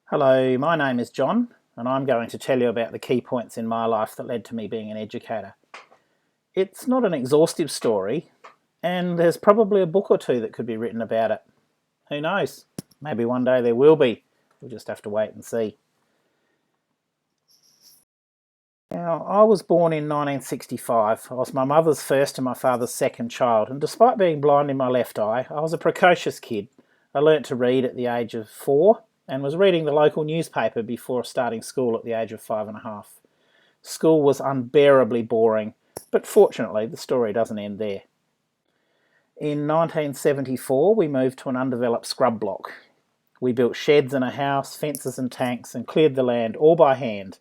Hello, my name is John, and I'm going to tell you about the key points in my life that led to me being an educator. It's not an exhaustive story, and there's probably a book or two that could be written about it. Who knows? Maybe one day there will be. We'll just have to wait and see. Now, I was born in 1965. I was my mother's first and my father's second child, and despite being blind in my left eye, I was a precocious kid. I learnt to read at the age of 4 and was reading the local newspaper before starting school at the age of 5.5. School was unbearably boring, but fortunately the story doesn't end there. In 1974 we moved to an undeveloped scrub block. We built sheds and a house, fences and tanks, and cleared the land all by hand.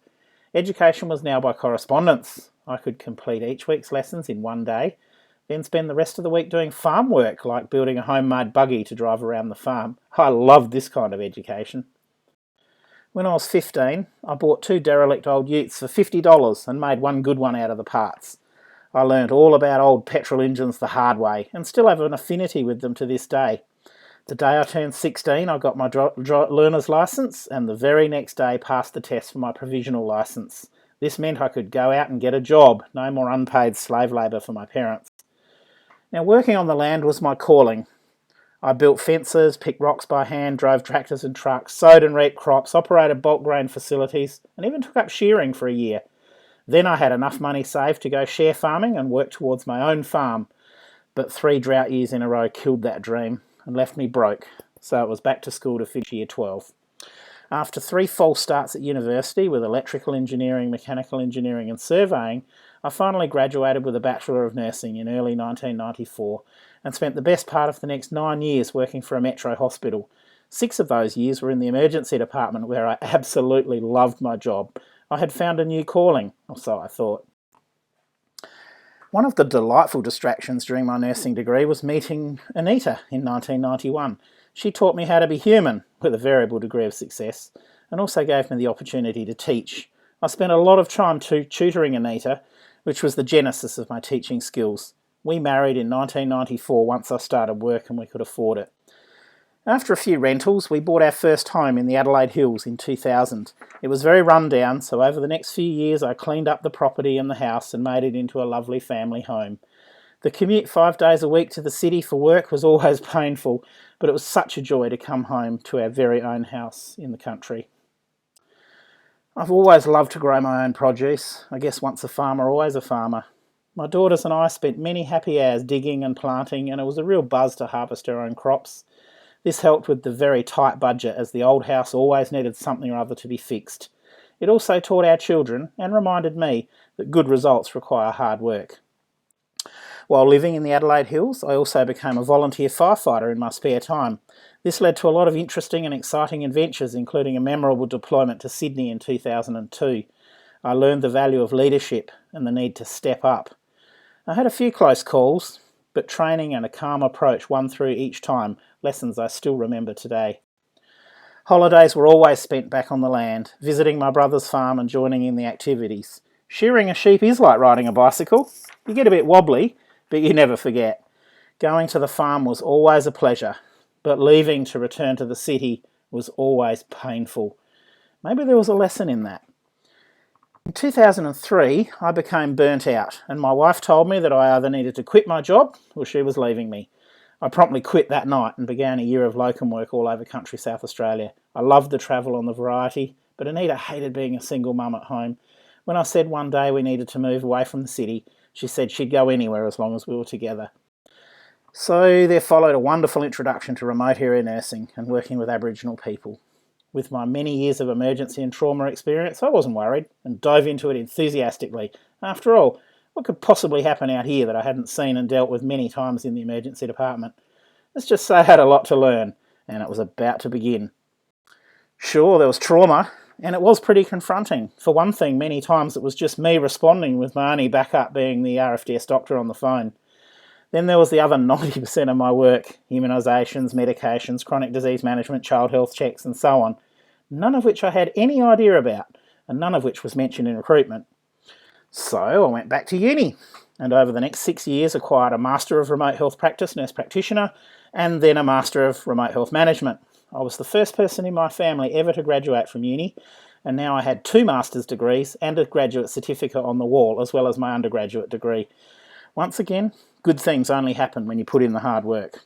Education was now by correspondence. I could complete each week's lessons in one day, then spend the rest of the week doing farm work, like building a homemade buggy to drive around the farm. I loved this kind of education. When I was 15, I bought 2 derelict old utes for $50 and made one good one out of the parts. I learnt all about old petrol engines the hard way, and still have an affinity with them to this day. The day I turned 16, I got my learner's licence, and the very next day passed the test for my provisional licence. This meant I could go out and get a job, no more unpaid slave labour for my parents. Now, working on the land was my calling. I built fences, picked rocks by hand, drove tractors and trucks, sowed and reaped crops, operated bulk grain facilities, and even took up shearing for a year. Then I had enough money saved to go share farming and work towards my own farm. But 3 drought years in a row killed that dream and left me broke, so it was back to school to finish year 12. After 3 false starts at university with electrical engineering, mechanical engineering and surveying, I finally graduated with a Bachelor of Nursing in early 1994 and spent the best part of the next 9 years working for a metro hospital. 6 of those years were in the emergency department, where I absolutely loved my job. I had found a new calling, or so I thought. One of the delightful distractions during my nursing degree was meeting Anita in 1991. She taught me how to be human, with a variable degree of success, and also gave me the opportunity to teach. I spent a lot of time tutoring Anita, which was the genesis of my teaching skills. We married in 1994 once I started work and we could afford it. After a few rentals, we bought our first home in the Adelaide Hills in 2000. It was very run down, so over the next few years I cleaned up the property and the house and made it into a lovely family home. The commute 5 days a week to the city for work was always painful, but it was such a joy to come home to our very own house in the country. I've always loved to grow my own produce. I guess once a farmer, always a farmer. My daughters and I spent many happy hours digging and planting, and it was a real buzz to harvest our own crops. This helped with the very tight budget, as the old house always needed something or other to be fixed. It also taught our children, and reminded me, that good results require hard work. While living in the Adelaide Hills, I also became a volunteer firefighter in my spare time. This led to a lot of interesting and exciting adventures, including a memorable deployment to Sydney in 2002. I learned the value of leadership and the need to step up. I had a few close calls, but training and a calm approach won through each time, lessons I still remember today. Holidays were always spent back on the land, visiting my brother's farm and joining in the activities. Shearing a sheep is like riding a bicycle. You get a bit wobbly, but you never forget. Going to the farm was always a pleasure, but leaving to return to the city was always painful. Maybe there was a lesson in that. In 2003, I became burnt out, and my wife told me that I either needed to quit my job or she was leaving me. I promptly quit that night and began a year of locum work all over country South Australia. I loved the travel and the variety, but Anita hated being a single mum at home. When I said one day we needed to move away from the city, she said she'd go anywhere as long as we were together. So there followed a wonderful introduction to remote area nursing and working with Aboriginal people. With my many years of emergency and trauma experience, I wasn't worried and dove into it enthusiastically. After all, what could possibly happen out here that I hadn't seen and dealt with many times in the emergency department? Let's just say I had a lot to learn, and it was about to begin. Sure, there was trauma, and it was pretty confronting. For one thing, many times it was just me responding, with my only backup being the RFDS doctor on the phone. Then there was the other 90% of my work: immunisations, medications, chronic disease management, child health checks and so on, none of which I had any idea about, and none of which was mentioned in recruitment. So I went back to uni, and over the next 6 years acquired a Master of Remote Health Practice, Nurse Practitioner, and then a Master of Remote Health Management. I was the first person in my family ever to graduate from uni, and now I had 2 master's degrees and a graduate certificate on the wall, as well as my undergraduate degree. Once again, good things only happen when you put in the hard work.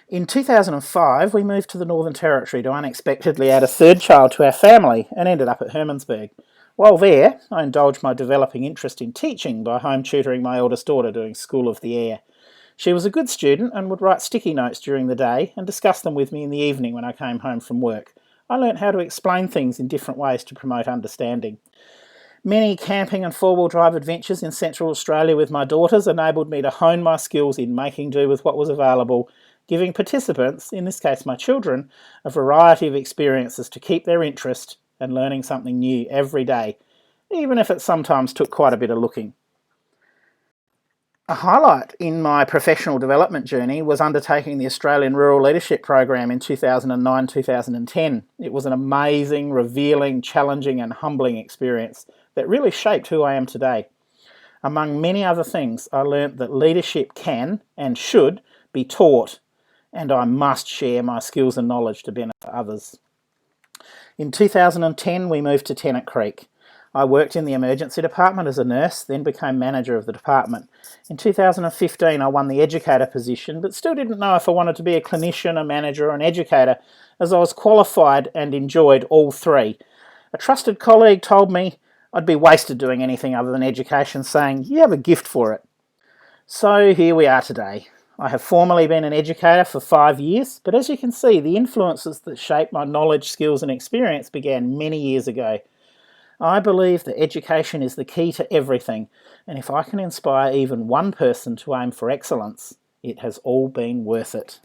In 2005, we moved to the Northern Territory to unexpectedly add a 3rd child to our family and ended up at Hermannsburg. While there, I indulged my developing interest in teaching by home tutoring my eldest daughter doing School of the Air. She was a good student and would write sticky notes during the day and discuss them with me in the evening when I came home from work. I learnt how to explain things in different ways to promote understanding. Many camping and 4-wheel drive adventures in Central Australia with my daughters enabled me to hone my skills in making do with what was available, giving participants, in this case my children, a variety of experiences to keep their interest and learning something new every day, even if it sometimes took quite a bit of looking. A highlight in my professional development journey was undertaking the Australian Rural Leadership Program in 2009-2010. It was an amazing, revealing, challenging and humbling experience that really shaped who I am today. Among many other things, I learnt that leadership can and should be taught, and I must share my skills and knowledge to benefit others. In 2010, we moved to Tennant Creek. I worked in the emergency department as a nurse, then became manager of the department. In 2015, I won the educator position, but still didn't know if I wanted to be a clinician, a manager, or an educator, as I was qualified and enjoyed all 3. A trusted colleague told me I'd be wasted doing anything other than education, saying, "You have a gift for it." So here we are today. I have formerly been an educator for 5 years, but as you can see, the influences that shape my knowledge, skills and experience began many years ago. I believe that education is the key to everything, and if I can inspire even one person to aim for excellence, it has all been worth it.